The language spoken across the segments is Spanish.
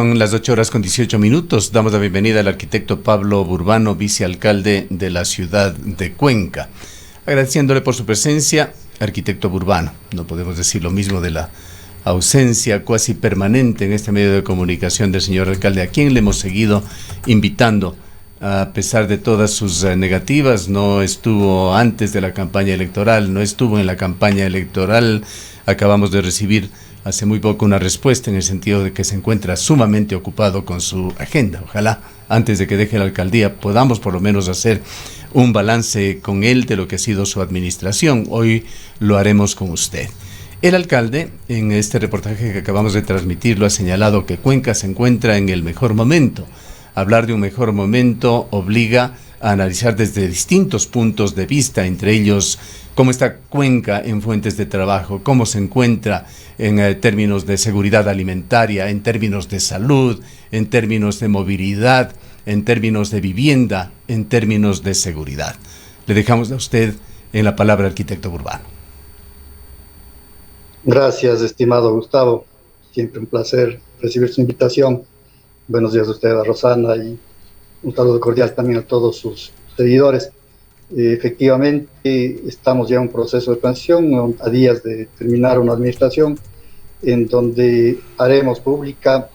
Son las 8:18. Damos la bienvenida al arquitecto Pablo Burbano, vicealcalde de la ciudad de Cuenca. Agradeciéndole por su presencia, arquitecto Burbano. No podemos decir lo mismo de la ausencia cuasi permanente en este medio de comunicación del señor alcalde, a quien le hemos seguido invitando. A pesar de todas sus negativas, no estuvo antes de la campaña electoral, no estuvo en la campaña electoral. Acabamos de recibir hace muy poco una respuesta en el sentido de que se encuentra sumamente ocupado con su agenda. Ojalá antes de que deje la alcaldía podamos por lo menos hacer un balance con él de lo que ha sido su administración. Hoy lo haremos con usted. El alcalde, en este reportaje que acabamos de transmitir, lo ha señalado que Cuenca se encuentra en el mejor momento. Hablar de un mejor momento obliga a analizar desde distintos puntos de vista, entre ellos cómo está Cuenca en fuentes de trabajo, cómo se encuentra en términos de seguridad alimentaria, en términos de salud, en términos de movilidad, en términos de vivienda, en términos de seguridad. Le dejamos a usted en la palabra, arquitecto Burbano. Gracias, estimado Gustavo. Siempre un placer recibir su invitación. Buenos días a usted, a Rosana, y un saludo cordial también a todos sus seguidores. Efectivamente, estamos ya en un proceso de transición, a días de terminar una administración en donde haremos pública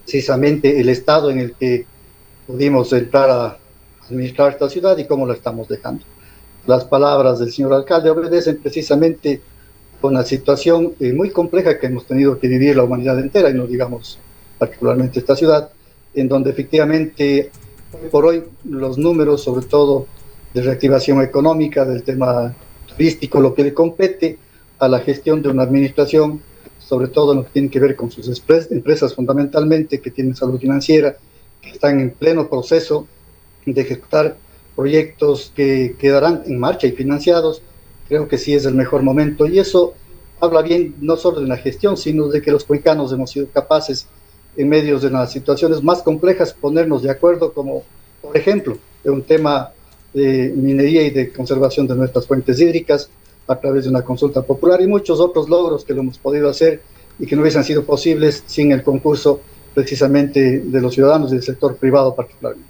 precisamente el estado en el que pudimos entrar a administrar esta ciudad y cómo la estamos dejando. Las palabras del señor alcalde obedecen precisamente a una situación muy compleja que hemos tenido que vivir la humanidad entera, y no digamos particularmente esta ciudad, en donde efectivamente hoy por hoy los números, sobre todo de reactivación económica, del tema turístico, lo que le compete a la gestión de una administración, sobre todo en lo que tiene que ver con sus empresas fundamentalmente, que tienen salud financiera, que están en pleno proceso de ejecutar proyectos que quedarán en marcha y financiados. Creo que sí es el mejor momento, y eso habla bien no solo de la gestión, sino de que los cuencanos hemos sido capaces, en medio de las situaciones más complejas, ponernos de acuerdo, como por ejemplo de un tema de minería y de conservación de nuestras fuentes hídricas a través de una consulta popular, y muchos otros logros que lo hemos podido hacer y que no hubiesen sido posibles sin el concurso precisamente de los ciudadanos y del sector privado particularmente.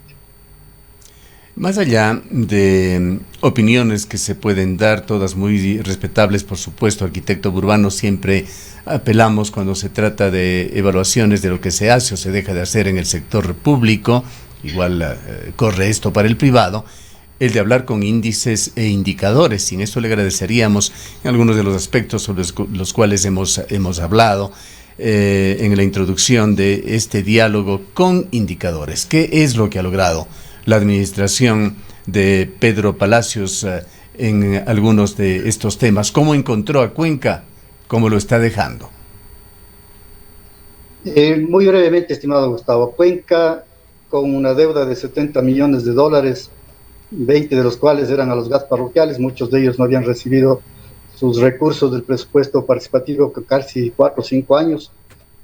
Más allá de opiniones que se pueden dar, todas muy respetables, por supuesto, arquitecto Burbano, siempre apelamos cuando se trata de evaluaciones de lo que se hace o se deja de hacer en el sector público, igual corre esto para el privado, el de hablar con índices e indicadores. Sin esto le agradeceríamos en algunos de los aspectos sobre los cuales hemos hablado en la introducción de este diálogo con indicadores. ¿Qué es lo que ha logrado la administración de Pedro Palacios en algunos de estos temas? ¿Cómo encontró a Cuenca? ¿Cómo lo está dejando? Muy brevemente, estimado Gustavo, Cuenca, con una deuda de $70 millones, 20 de los cuales eran a los gas parroquiales, muchos de ellos no habían recibido sus recursos del presupuesto participativo que casi 4 o 5 años,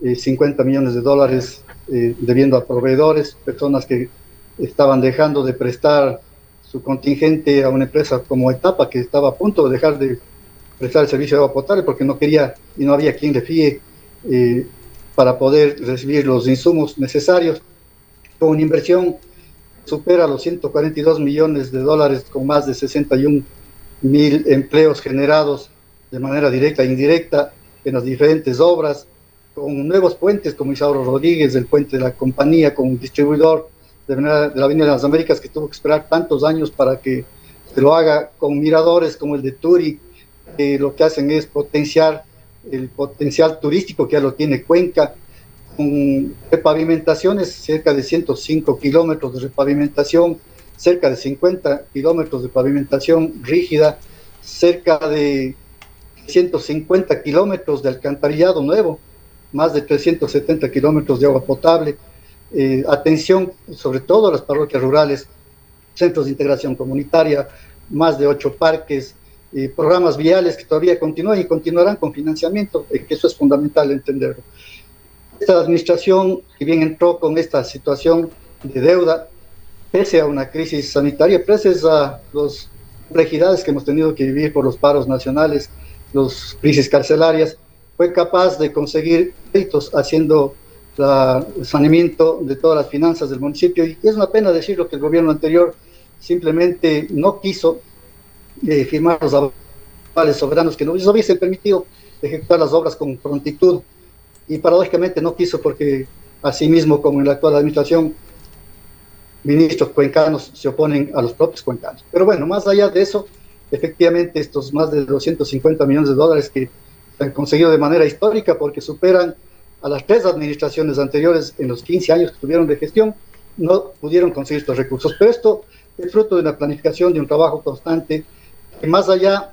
$50 millones debiendo a proveedores, personas que estaban dejando de prestar su contingente a una empresa como Etapa, que estaba a punto de dejar de prestar el servicio de agua potable porque no quería y no había quien le fíe para poder recibir los insumos necesarios, con una inversión supera los $142 millones, con más de 61,000 empleos generados de manera directa e indirecta en las diferentes obras, con nuevos puentes como Isauro Rodríguez, el puente de la compañía, con un distribuidor de la Avenida de las Américas que tuvo que esperar tantos años para que se lo haga, con miradores como el de Turi, que lo que hacen es potenciar el potencial turístico que ya lo tiene Cuenca, con repavimentaciones, cerca de 105 kilómetros de repavimentación, cerca de 50 kilómetros de pavimentación rígida, cerca de 150 kilómetros de alcantarillado nuevo, más de 370 kilómetros de agua potable, atención sobre todo a las parroquias rurales, centros de integración comunitaria, más de 8 parques, programas viales que todavía continúan y continuarán con financiamiento, que eso es fundamental entenderlo. Esta administración, que bien entró con esta situación de deuda, pese a una crisis sanitaria, pese a las complejidades que hemos tenido que vivir por los paros nacionales, las crisis carcelarias, fue capaz de conseguir créditos haciendo el saneamiento de todas las finanzas del municipio. Y es una pena decirlo que el gobierno anterior simplemente no quiso firmar los avales soberanos que nos hubiesen permitido ejecutar las obras con prontitud, y paradójicamente no quiso porque asimismo, como en la actual administración, ministros cuencanos se oponen a los propios cuencanos. Pero bueno, más allá de eso, efectivamente estos más de 250 millones de dólares que se han conseguido de manera histórica, porque superan a las 3 administraciones anteriores en los 15 años que tuvieron de gestión, no pudieron conseguir estos recursos. Pero esto es fruto de una planificación, de un trabajo constante, que más allá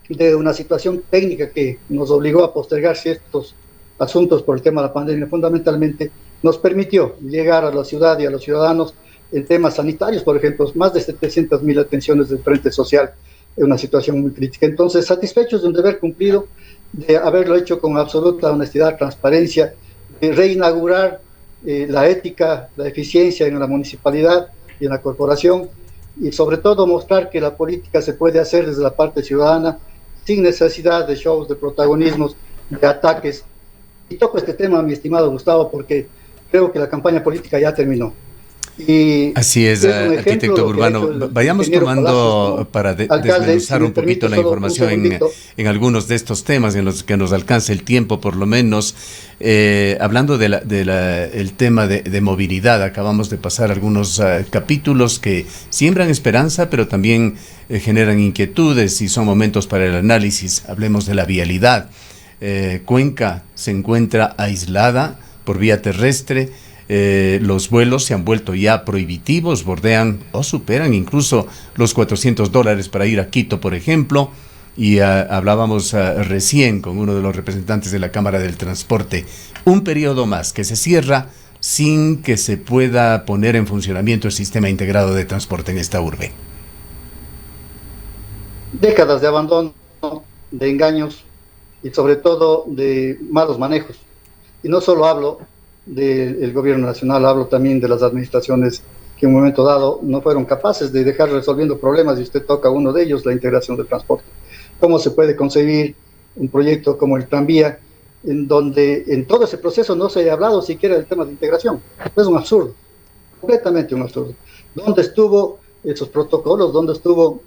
de una situación técnica que nos obligó a postergar ciertos asuntos por el tema de la pandemia, fundamentalmente nos permitió llegar a la ciudad y a los ciudadanos en temas sanitarios, por ejemplo, más de 700.000 atenciones del Frente Social en una situación muy crítica. Entonces, satisfechos de un deber cumplido, de haberlo hecho con absoluta honestidad, transparencia, de reinaugurar la ética, la eficiencia en la municipalidad y en la corporación, y sobre todo mostrar que la política se puede hacer desde la parte ciudadana, sin necesidad de shows, de protagonismos, de ataques. Y toco este tema, mi estimado Gustavo, porque creo que la campaña política ya terminó. Y así es, arquitecto Urbano. Vayamos tomando Palazos, para desmenuzar si un poquito la información en algunos de estos temas en los que nos alcance el tiempo, por lo menos. Hablando el tema de movilidad, acabamos de pasar algunos capítulos que siembran esperanza, pero también generan inquietudes y son momentos para el análisis. Hablemos de la vialidad. Cuenca se encuentra aislada por vía terrestre. Los vuelos se han vuelto ya prohibitivos, bordean o superan incluso los $400 para ir a Quito, por ejemplo, y hablábamos recién con uno de los representantes de la Cámara del Transporte, un periodo más que se cierra sin que se pueda poner en funcionamiento el sistema integrado de transporte en esta urbe. Décadas de abandono, de engaños y sobre todo de malos manejos. Y no solo hablo del gobierno nacional, hablo también de las administraciones que en un momento dado no fueron capaces de dejar resolviendo problemas, y usted toca uno de ellos, la integración del transporte. ¿Cómo se puede concebir un proyecto como el tranvía en donde en todo ese proceso no se haya hablado siquiera del tema de integración? Es un absurdo, completamente un absurdo. ¿Dónde estuvo esos protocolos? ¿Dónde estuvo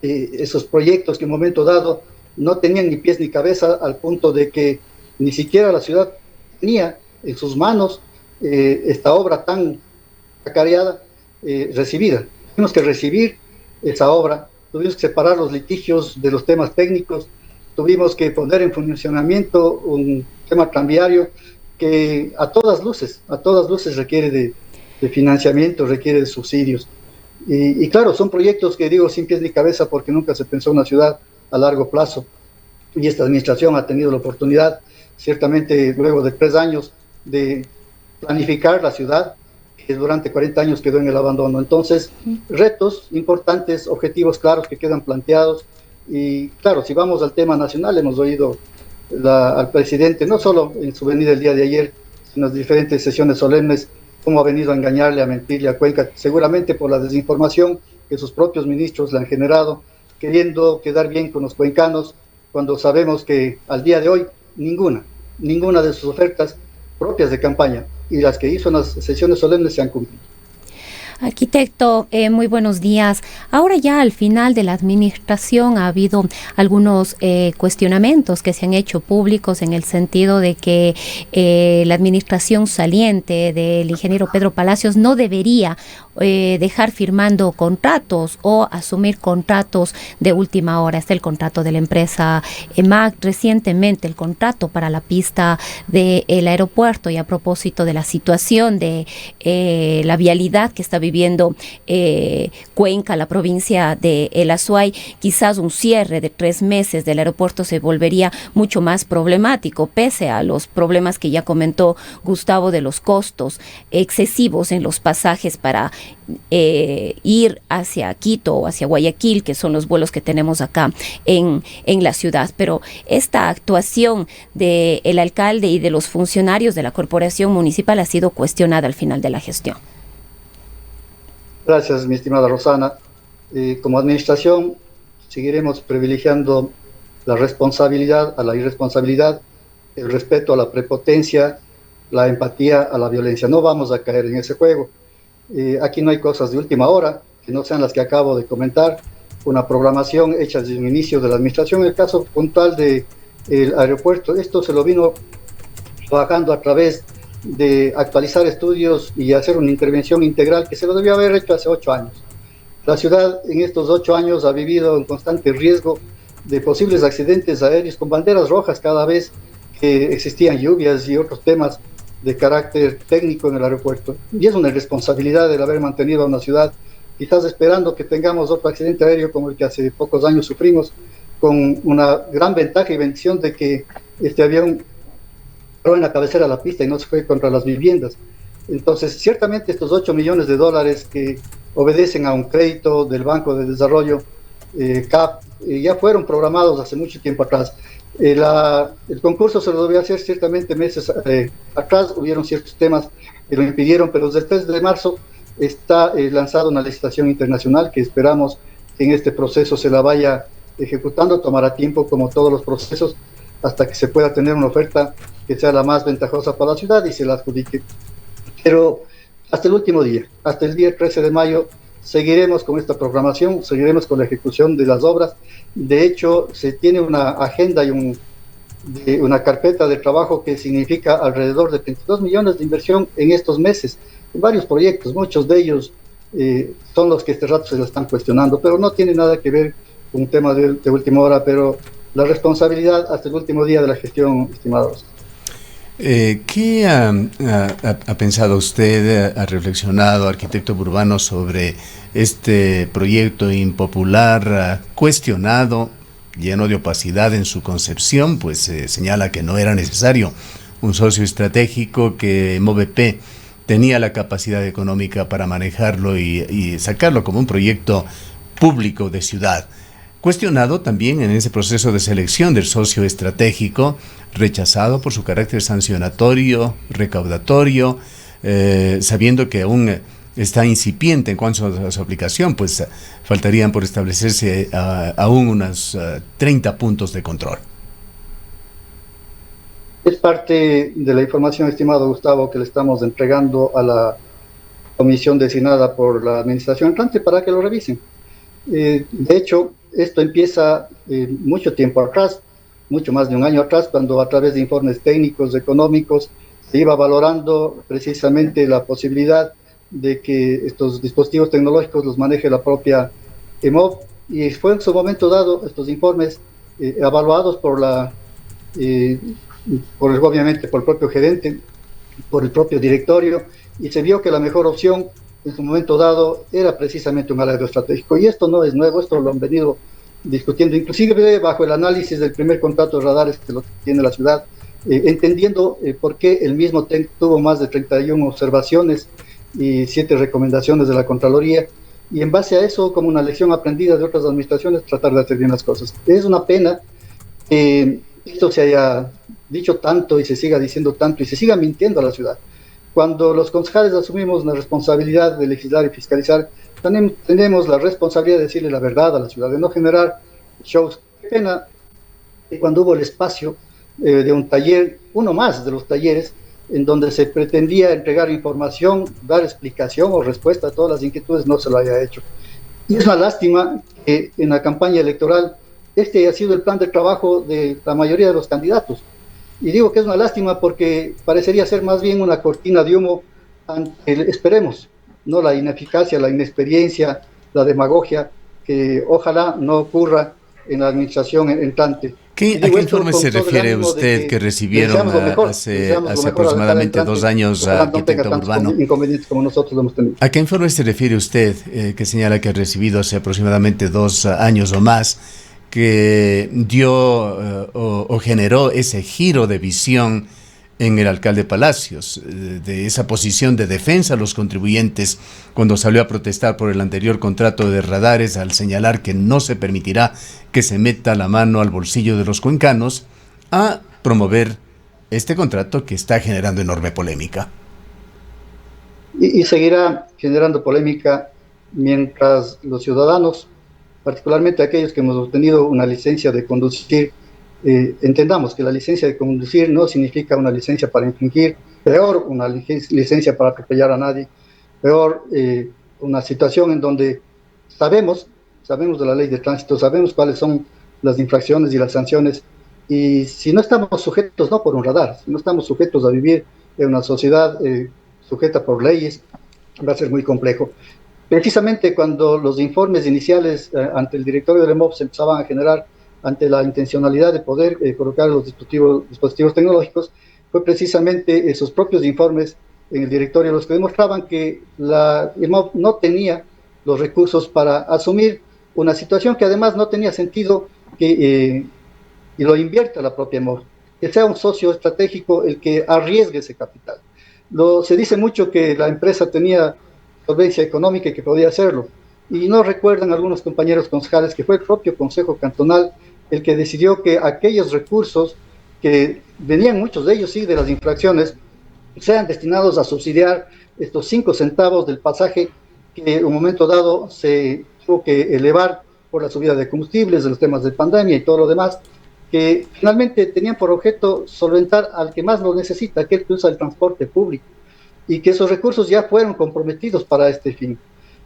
esos proyectos que en un momento dado no tenían ni pies ni cabeza, al punto de que ni siquiera la ciudad tenía en sus manos esta obra tan cacareada recibida? Tuvimos que recibir esa obra, tuvimos que separar los litigios de los temas técnicos, tuvimos que poner en funcionamiento un tema tranviario que a todas luces requiere de financiamiento, requiere de subsidios. Y claro, son proyectos que digo sin pies ni cabeza, porque nunca se pensó en una ciudad a largo plazo, y esta administración ha tenido la oportunidad, ciertamente luego de 3 años, de planificar la ciudad, que durante 40 años quedó en el abandono. Entonces, retos importantes, objetivos claros que quedan planteados. Y claro, si vamos al tema nacional, hemos oído al presidente, no solo en su venida el día de ayer, sino en las diferentes sesiones solemnes, cómo ha venido a engañarle, a mentirle a Cuenca, seguramente por la desinformación que sus propios ministros le han generado, queriendo quedar bien con los cuencanos, cuando sabemos que al día de hoy ninguna de sus ofertas propias de campaña y las que hizo en las sesiones solemnes se han cumplido. Arquitecto, muy buenos días. Ahora ya al final de la administración ha habido algunos cuestionamientos que se han hecho públicos, en el sentido de que la administración saliente del ingeniero Pedro Palacios no debería dejar firmando contratos o asumir contratos de última hora. Está el contrato de la empresa EMAC, recientemente el contrato para la pista del aeropuerto, y a propósito de la situación de la vialidad que está viviendo Cuenca, la provincia de El Azuay, quizás un cierre de 3 meses del aeropuerto se volvería mucho más problemático, pese a los problemas que ya comentó Gustavo de los costos excesivos en los pasajes para ir hacia Quito o hacia Guayaquil, que son los vuelos que tenemos acá en la ciudad. Pero esta actuación del alcalde y de los funcionarios de la corporación municipal ha sido cuestionada al final de la gestión. Gracias, mi estimada Rosana. Como administración seguiremos privilegiando la responsabilidad a la irresponsabilidad, el respeto a la prepotencia, la empatía a la violencia. No vamos a caer en ese juego. Aquí no hay cosas de última hora, que no sean las que acabo de comentar. Una programación hecha desde el inicio de la administración. En el caso puntual del aeropuerto, esto se lo vino trabajando a través de actualizar estudios y hacer una intervención integral que se lo debió haber hecho hace 8 años. La ciudad en estos 8 años ha vivido en constante riesgo de posibles accidentes aéreos con banderas rojas cada vez que existían lluvias y otros temas de carácter técnico en el aeropuerto. Y es una irresponsabilidad el haber mantenido a una ciudad quizás esperando que tengamos otro accidente aéreo como el que hace pocos años sufrimos, con una gran ventaja y bendición de que este avión entró en la cabecera de la pista y no se fue contra las viviendas. Entonces, ciertamente estos 8 millones de dólares que obedecen a un crédito del Banco de Desarrollo, CAP, ya fueron programados hace mucho tiempo atrás. El concurso se lo debió hacer ciertamente meses atrás, hubieron ciertos temas que lo impidieron, pero desde el 3 de marzo está lanzada una licitación internacional que esperamos que en este proceso se la vaya ejecutando. Tomará tiempo como todos los procesos hasta que se pueda tener una oferta que sea la más ventajosa para la ciudad y se la adjudique. Pero hasta el último día, hasta el día 13 de mayo, seguiremos con esta programación, seguiremos con la ejecución de las obras. De hecho, se tiene una agenda y una carpeta de trabajo que significa alrededor de 32 millones de inversión en estos meses, en varios proyectos. Muchos de ellos son los que este rato se lo están cuestionando, pero no tiene nada que ver con un tema de última hora, pero la responsabilidad hasta el último día de la gestión, estimados. ¿Qué ha pensado usted, ha reflexionado, arquitecto Burbano, sobre este proyecto impopular, cuestionado, lleno de opacidad en su concepción? Pues señala que no era necesario un socio estratégico, que MOVEP tenía la capacidad económica para manejarlo y sacarlo como un proyecto público de ciudad. Cuestionado también en ese proceso de selección del socio estratégico, rechazado por su carácter sancionatorio, recaudatorio, sabiendo que aún está incipiente en cuanto a su aplicación, pues faltarían por establecerse aún unos 30 puntos de control. Es parte de la información, estimado Gustavo, que le estamos entregando a la comisión designada por la administración entrante para que lo revisen. De hecho, esto empieza mucho tiempo atrás, mucho más de un año atrás, cuando a través de informes técnicos, económicos, se iba valorando precisamente la posibilidad de que estos dispositivos tecnológicos los maneje la propia EMOV, y fue en su momento dado estos informes evaluados obviamente por el propio gerente, por el propio directorio, y se vio que la mejor opción en su momento dado era precisamente un área estratégico. Y esto no es nuevo, esto lo han venido discutiendo, inclusive bajo el análisis del primer contrato de radares que lo tiene la ciudad, entendiendo por qué el mismo tuvo más de 31 observaciones y 7 recomendaciones de la Contraloría, y en base a eso, como una lección aprendida de otras administraciones, tratar de hacer bien las cosas. Es una pena que esto se haya dicho tanto y se siga diciendo tanto y se siga mintiendo a la ciudad. Cuando los concejales asumimos la responsabilidad de legislar y fiscalizar, también tenemos la responsabilidad de decirle la verdad a la ciudad, de no generar shows. Qué pena que cuando hubo el espacio de un taller, uno más de los talleres, en donde se pretendía entregar información, dar explicación o respuesta a todas las inquietudes, no se lo haya hecho. Y es una lástima que en la campaña electoral este ha sido el plan de trabajo de la mayoría de los candidatos. Y digo que es una lástima porque parecería ser más bien una cortina de humo ante esperemos, no la ineficacia, la inexperiencia, la demagogia, que ojalá no ocurra en la administración entrante. ¿A qué informe se refiere usted que recibieron hace aproximadamente 2 años, arquitecto Burbano? Como nosotros lo hemos tenido. ¿A qué informe se refiere usted que señala que ha recibido hace aproximadamente 2 años o más, que dio o generó ese giro de visión en el alcalde Palacios, de esa posición de defensa a los contribuyentes cuando salió a protestar por el anterior contrato de radares, al señalar que no se permitirá que se meta la mano al bolsillo de los cuencanos, a promover este contrato que está generando enorme polémica? Y seguirá generando polémica mientras los ciudadanos, particularmente aquellos que hemos obtenido una licencia de conducir, entendamos que la licencia de conducir no significa una licencia para infringir Peor, una licencia para atropellar a nadie. Peor, una situación en donde sabemos de la ley de tránsito, sabemos cuáles son las infracciones y las sanciones, y si no estamos sujetos, no por un radar, si no estamos sujetos a vivir en una sociedad sujeta por leyes, va a ser muy complejo. Precisamente cuando los informes iniciales ante el directorio del EMOP se empezaban a generar ante la intencionalidad de poder colocar los dispositivos tecnológicos, fue precisamente esos propios informes en el directorio los que demostraban que el EMOP no tenía los recursos para asumir una situación que además no tenía sentido que y lo invierta la propia EMOP, que sea un socio estratégico el que arriesgue ese capital. Se dice mucho que la empresa tenía solvencia económica y que podía hacerlo, y no recuerdan algunos compañeros concejales que fue el propio Consejo Cantonal el que decidió que aquellos recursos que venían, muchos de ellos sí, de las infracciones, sean destinados a subsidiar estos 5 centavos del pasaje que en un momento dado se tuvo que elevar por la subida de combustibles, de los temas de pandemia y todo lo demás, que finalmente tenían por objeto solventar al que más lo necesita, aquel que usa el transporte público, y que esos recursos ya fueron comprometidos para este fin.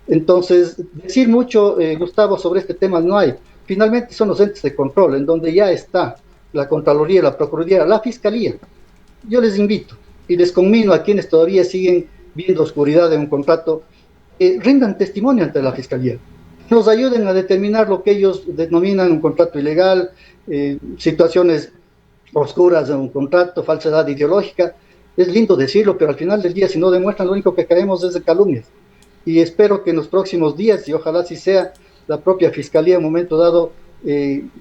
Entonces, decir mucho, Gustavo, sobre este tema no hay. Finalmente son los entes de control, en donde ya está la Contraloría, la Procuraduría, la Fiscalía. Yo les invito y les conmino a quienes todavía siguen viendo oscuridad en un contrato, rindan testimonio ante la Fiscalía, nos ayuden a determinar lo que ellos denominan un contrato ilegal, situaciones oscuras de un contrato, falsedad ideológica. Es lindo decirlo, pero al final del día, si no demuestran, lo único que caemos es de calumnias. Y espero que en los próximos días, y ojalá si sea, la propia Fiscalía en un momento dado,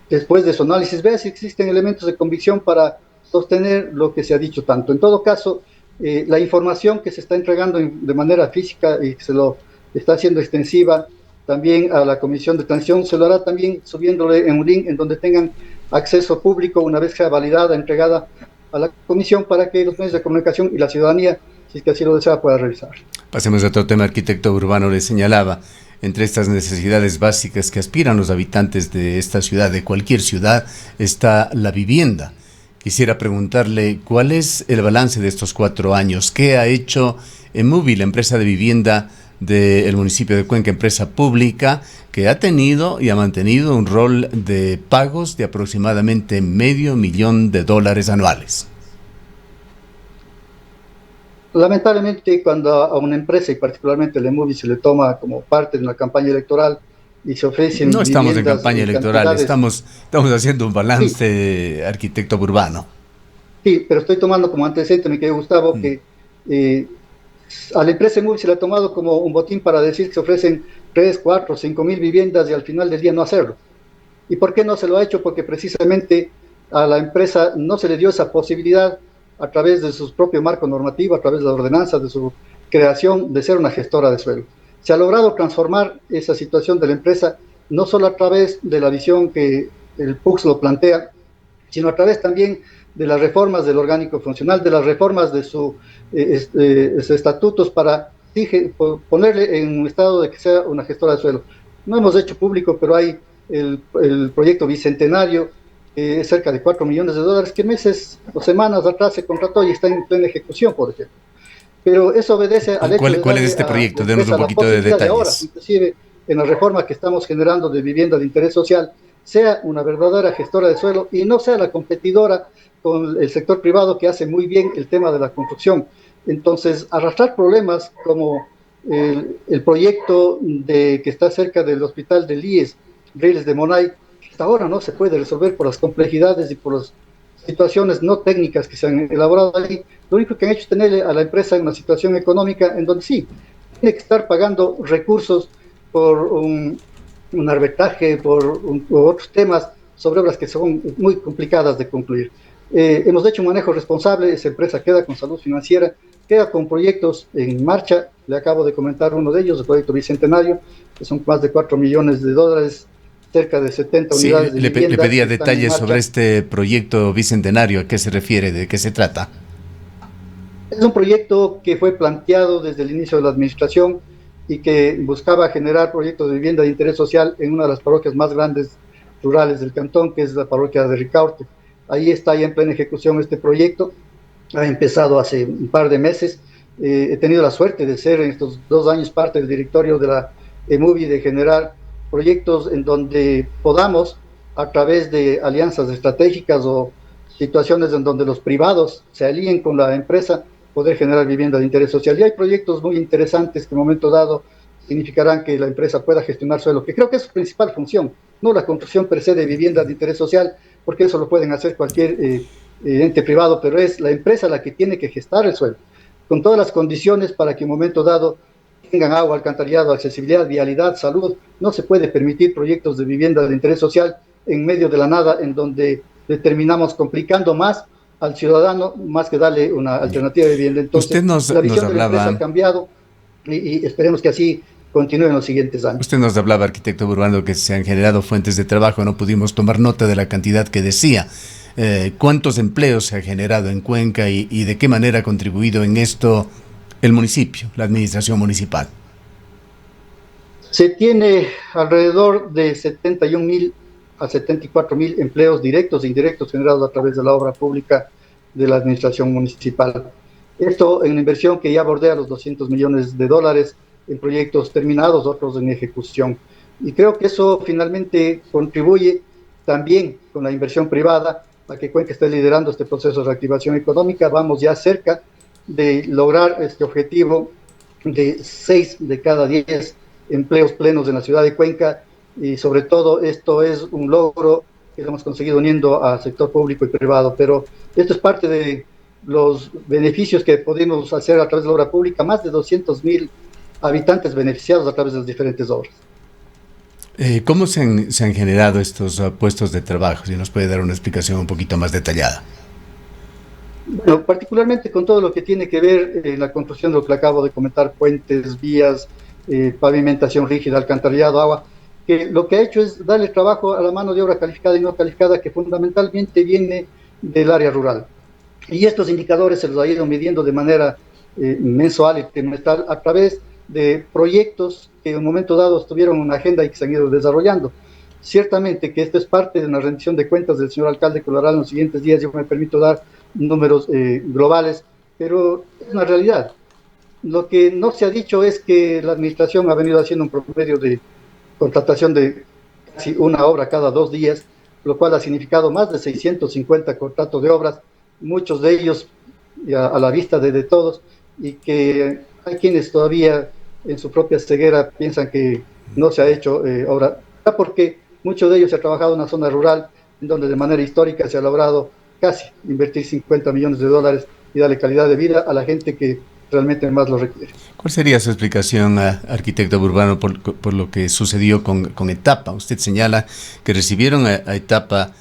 después de su análisis, vea si existen elementos de convicción para sostener lo que se ha dicho tanto. En todo caso, la información que se está entregando de manera física y que se lo está haciendo extensiva también a la Comisión de Transición, se lo hará también subiéndole en un link en donde tengan acceso público una vez sea validada, entregada a la Comisión, para que los medios de comunicación y la ciudadanía, si es que así lo desea, pueda revisar. Pasemos a otro tema. Arquitecto Urbano, le señalaba, entre estas necesidades básicas que aspiran los habitantes de esta ciudad, de cualquier ciudad, está la vivienda. Quisiera preguntarle cuál es el balance de estos 4 años, qué ha hecho EMUVI, la empresa de vivienda del municipio de Cuenca, empresa pública que ha tenido y ha mantenido un rol de pagos de aproximadamente $500,000 anuales. Lamentablemente, cuando a una empresa, y particularmente el EMUVI, se le toma como parte de una campaña electoral y se ofrecen... No estamos en campaña electoral, estamos haciendo un balance, sí. Arquitecto Urbano. Sí, pero estoy tomando como antecedente, mi querido Gustavo, que a la empresa EMUVI se le ha tomado como un botín para decir que se ofrecen 3, 4, 5 mil viviendas y al final del día no hacerlo. ¿Y por qué no se lo ha hecho? Porque precisamente a la empresa no se le dio esa posibilidad a través de su propio marco normativo, a través de la ordenanza, de su creación, de ser una gestora de suelo. Se ha logrado transformar esa situación de la empresa, no solo a través de la visión que el PUX lo plantea, sino a través también de las reformas del orgánico funcional, de las reformas de sus estatutos para ponerle en un estado de que sea una gestora de suelo. No hemos hecho público, pero hay el proyecto bicentenario, cerca de $4 millones, que meses o semanas atrás se contrató y está en plena ejecución, por ejemplo. Pero eso obedece al hecho de... ¿Cuál es este proyecto? Denos un poquito de detalles. Ahora, inclusive en la reforma que estamos generando de vivienda de interés social, sea una verdadera gestora de suelo y no sea la competidora con el sector privado que hace muy bien el tema de la construcción. Entonces, arrastrar problemas como el proyecto que está cerca del hospital del IES, Reyes de Monay, hasta ahora no se puede resolver por las complejidades y por las situaciones no técnicas que se han elaborado ahí. Lo único que han hecho es tener a la empresa en una situación económica en donde sí, tiene que estar pagando recursos por un arbitraje, por otros temas sobre obras que son muy complicadas de concluir. Hemos hecho un manejo responsable, esa empresa queda con salud financiera, queda con proyectos en marcha. Le acabo de comentar uno de ellos, el proyecto bicentenario, que son más de $4 millones, cerca de 70 unidades de vivienda. Le pedía detalles sobre este proyecto bicentenario. ¿A qué se refiere? ¿De qué se trata? Es un proyecto que fue planteado desde el inicio de la administración y que buscaba generar proyectos de vivienda de interés social en una de las parroquias más grandes rurales del cantón, que es la parroquia de Ricaurte. Ahí está ya en plena ejecución este proyecto. ha empezado hace un par de meses. He tenido la suerte de ser en estos 2 años parte del directorio de la EMUVI, de generar proyectos en donde podamos, a través de alianzas estratégicas o situaciones en donde los privados se alíen con la empresa, poder generar vivienda de interés social. Y hay proyectos muy interesantes que en un momento dado significarán que la empresa pueda gestionar suelo, que creo que es su principal función, no la construcción per se de vivienda de interés social, porque eso lo pueden hacer cualquier ente privado, pero es la empresa la que tiene que gestar el suelo, con todas las condiciones para que en un momento dado tengan agua, alcantarillado, accesibilidad, vialidad, salud. No se puede permitir proyectos de vivienda de interés social en medio de la nada, en donde le terminamos complicando más al ciudadano, más que darle una alternativa de vivienda. Entonces, la visión de la empresa ha cambiado y esperemos que así continúe en los siguientes años. Usted nos hablaba, arquitecto Burbano, que se han generado fuentes de trabajo. No pudimos tomar nota de la cantidad que decía. ¿Cuántos empleos se ha generado en Cuenca y de qué manera ha contribuido en esto el municipio, la administración municipal? Se tiene alrededor de 71.000 a 74.000 empleos directos e indirectos generados a través de la obra pública de la administración municipal. Esto en una inversión que ya bordea los $200 millones en proyectos terminados, otros en ejecución. Y creo que eso finalmente contribuye también con la inversión privada a que Cuenca esté liderando este proceso de reactivación económica. Vamos ya cerca de lograr este objetivo de 6 de cada 10 empleos plenos en la ciudad de Cuenca, y sobre todo esto es un logro que hemos conseguido uniendo al sector público y privado, pero esto es parte de los beneficios que podemos hacer a través de la obra pública. Más de 200.000 habitantes beneficiados a través de las diferentes obras. ¿Cómo se han generado estos puestos de trabajo? Si nos puede dar una explicación un poquito más detallada. Bueno, particularmente con todo lo que tiene que ver la construcción de lo que acabo de comentar: puentes, vías, pavimentación rígida, alcantarillado, agua, que lo que ha hecho es darle trabajo a la mano de obra calificada y no calificada, que fundamentalmente viene del área rural. Y estos indicadores se los ha ido midiendo de manera mensual y trimestral a través de proyectos que en un momento dado tuvieron una agenda y que se han ido desarrollando. Ciertamente que esto es parte de una rendición de cuentas del señor alcalde, que lo hará en los siguientes días. Yo me permito dar números globales, pero es una realidad. Lo que no se ha dicho es que la administración ha venido haciendo un promedio de contratación de casi una obra cada 2 días, lo cual ha significado más de 650 contratos de obras, muchos de ellos a la vista de todos, y que hay quienes todavía en su propia ceguera piensan que no se ha hecho obra, porque muchos de ellos se ha trabajado en una zona rural, en donde de manera histórica se ha logrado casi invertir $50 millones y darle calidad de vida a la gente que realmente más lo requiere. ¿Cuál sería su explicación, arquitecto Burbano, por lo que sucedió con Etapa? Usted señala que recibieron a Etapa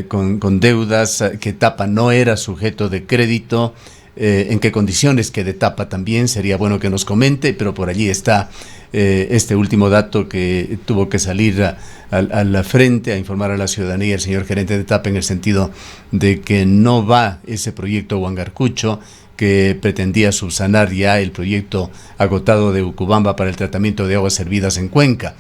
con deudas, que Etapa no era sujeto de crédito. ¿En qué condiciones queda Etapa también? Sería bueno que nos comente, pero por allí está este último dato que tuvo que salir a la frente a informar a la ciudadanía el señor gerente de Etapa, en el sentido de que no va ese proyecto Huangarcucho, que pretendía subsanar ya el proyecto agotado de Ucubamba para el tratamiento de aguas servidas en Cuenca.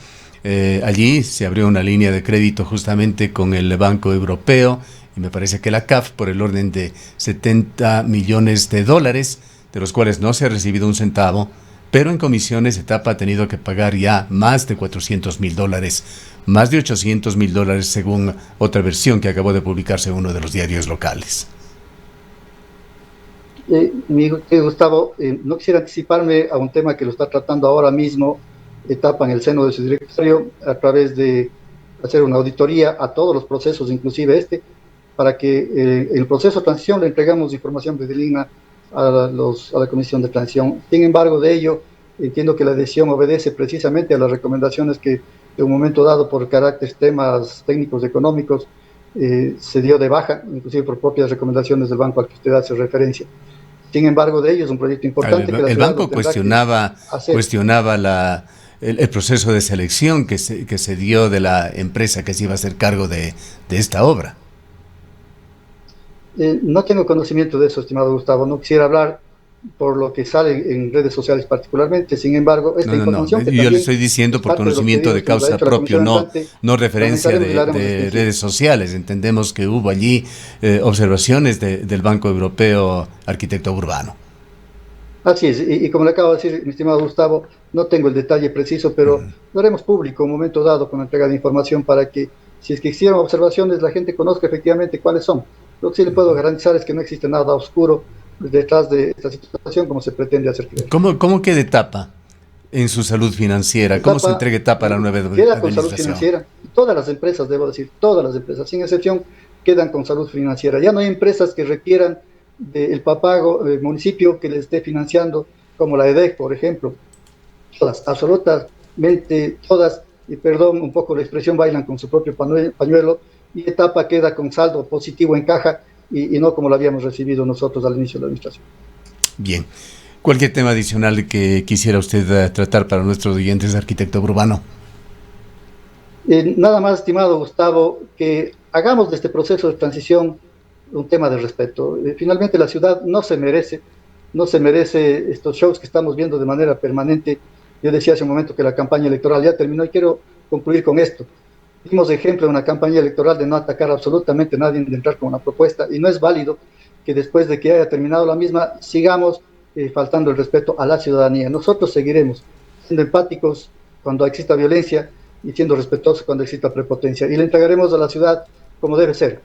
Allí se abrió una línea de crédito justamente con el Banco Europeo, y me parece que la CAF, por el orden de $70 millones, de los cuales no se ha recibido un centavo, pero en comisiones Etapa ha tenido que pagar ya más de $400.000, más de $800.000 según otra versión que acabó de publicarse en uno de los diarios locales. Gustavo, no quisiera anticiparme a un tema que lo está tratando ahora mismo Etapa en el seno de su directorio, a través de hacer una auditoría a todos los procesos, inclusive para que en el proceso de transición le entregamos información fidedigna a la Comisión de Transición. Sin embargo, de ello, entiendo que la decisión obedece precisamente a las recomendaciones que en un momento dado, por temas técnicos económicos, se dio de baja, inclusive por propias recomendaciones del banco al que usted hace referencia. Sin embargo, de ello es un proyecto importante. El banco cuestionaba el proceso de selección que se dio de la empresa que se iba a hacer cargo de esta obra. No tengo conocimiento de eso, estimado Gustavo. No quisiera hablar por lo que sale en redes sociales particularmente. Sin embargo, esta información que yo le estoy diciendo por conocimiento de causa propio, no referencia de redes sociales. Entendemos que hubo allí observaciones del Banco Europeo, arquitecto Burbano. Así es, y como le acabo de decir, mi estimado Gustavo, no tengo el detalle preciso, pero lo haremos público en un momento dado con la entrega de información para que, si es que hicieron observaciones, la gente conozca efectivamente cuáles son. Lo que sí le puedo garantizar es que no existe nada oscuro detrás de esta situación como se pretende hacer creer. ¿Cómo queda etapa en su salud financiera? ¿Cómo se entrega etapa a la nueva administración? Queda con salud financiera. Todas las empresas, debo decir, todas las empresas, sin excepción, quedan con salud financiera. Ya no hay empresas que requieran del papago del municipio que les esté financiando, como la EDEC, por ejemplo. Todas, absolutamente todas, y perdón un poco la expresión, bailan con su propio pañuelo, y etapa queda con saldo positivo en caja, y no como lo habíamos recibido nosotros al inicio de la administración. Bien. ¿Cualquier tema adicional que quisiera usted tratar para nuestros oyentes, arquitecto Burbano? Nada más, estimado Gustavo, que hagamos de este proceso de transición un tema de respeto. Finalmente la ciudad no se merece estos shows que estamos viendo de manera permanente. Yo decía hace un momento que la campaña electoral ya terminó y quiero concluir con esto. Dimos ejemplo en una campaña electoral de no atacar absolutamente a nadie, de entrar con una propuesta, y no es válido que después de que haya terminado la misma sigamos faltando el respeto a la ciudadanía. Nosotros seguiremos siendo empáticos cuando exista violencia y siendo respetuosos cuando exista prepotencia, y le entregaremos a la ciudad como debe ser,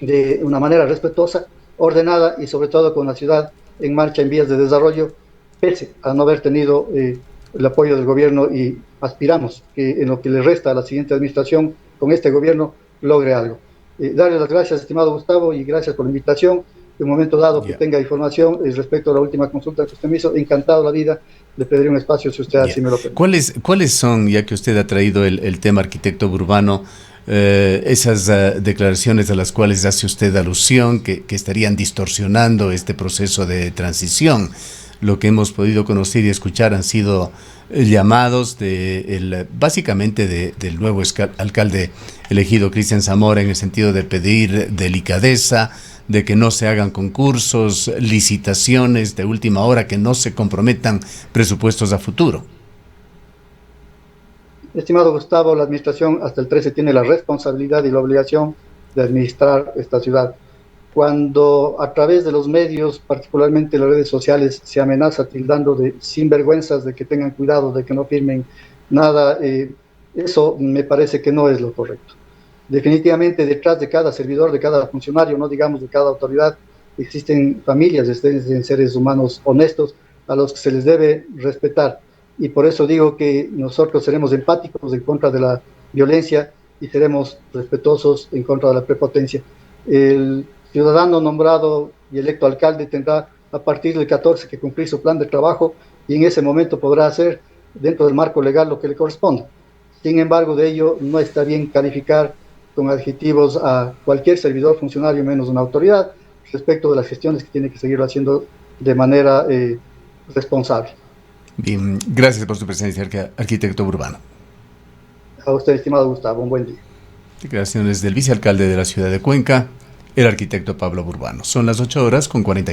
de una manera respetuosa, ordenada y sobre todo con la ciudad en marcha, en vías de desarrollo, pese a no haber tenido el apoyo del gobierno, y aspiramos que en lo que le resta a la siguiente administración con este gobierno logre algo. Darle las gracias, estimado Gustavo, y gracias por la invitación. En un momento dado que tenga información respecto a la última consulta que usted me hizo, encantado la vida, le pediré un espacio si usted así me lo permite. ¿Cuáles son, ya que usted ha traído el tema, arquitecto Burbano, esas declaraciones a las cuales hace usted alusión que estarían distorsionando este proceso de transición? Lo que hemos podido conocer y escuchar han sido llamados básicamente del nuevo alcalde elegido, Cristian Zamora, en el sentido de pedir delicadeza, de que no se hagan concursos, licitaciones de última hora, que no se comprometan presupuestos a futuro. Estimado Gustavo, la administración hasta el 13 tiene la responsabilidad y la obligación de administrar esta ciudad. Cuando a través de los medios, particularmente las redes sociales, se amenaza tildando de sinvergüenzas, de que tengan cuidado, de que no firmen nada, eso me parece que no es lo correcto. Definitivamente detrás de cada servidor, de cada funcionario, no digamos de cada autoridad, existen familias, existen seres humanos honestos a los que se les debe respetar. Y por eso digo que nosotros seremos empáticos en contra de la violencia y seremos respetuosos en contra de la prepotencia. El ciudadano nombrado y electo alcalde tendrá a partir del 14 que cumplir su plan de trabajo, y en ese momento podrá hacer dentro del marco legal lo que le corresponda. Sin embargo, de ello no está bien calificar con adjetivos a cualquier servidor, funcionario, menos una autoridad, respecto de las gestiones que tiene que seguir haciendo de manera responsable. Bien, gracias por su presencia, arquitecto Burbano. A usted, estimado Gustavo, un buen día. Declaraciones del vicealcalde de la ciudad de Cuenca, el arquitecto Pablo Burbano. Son las 8:40.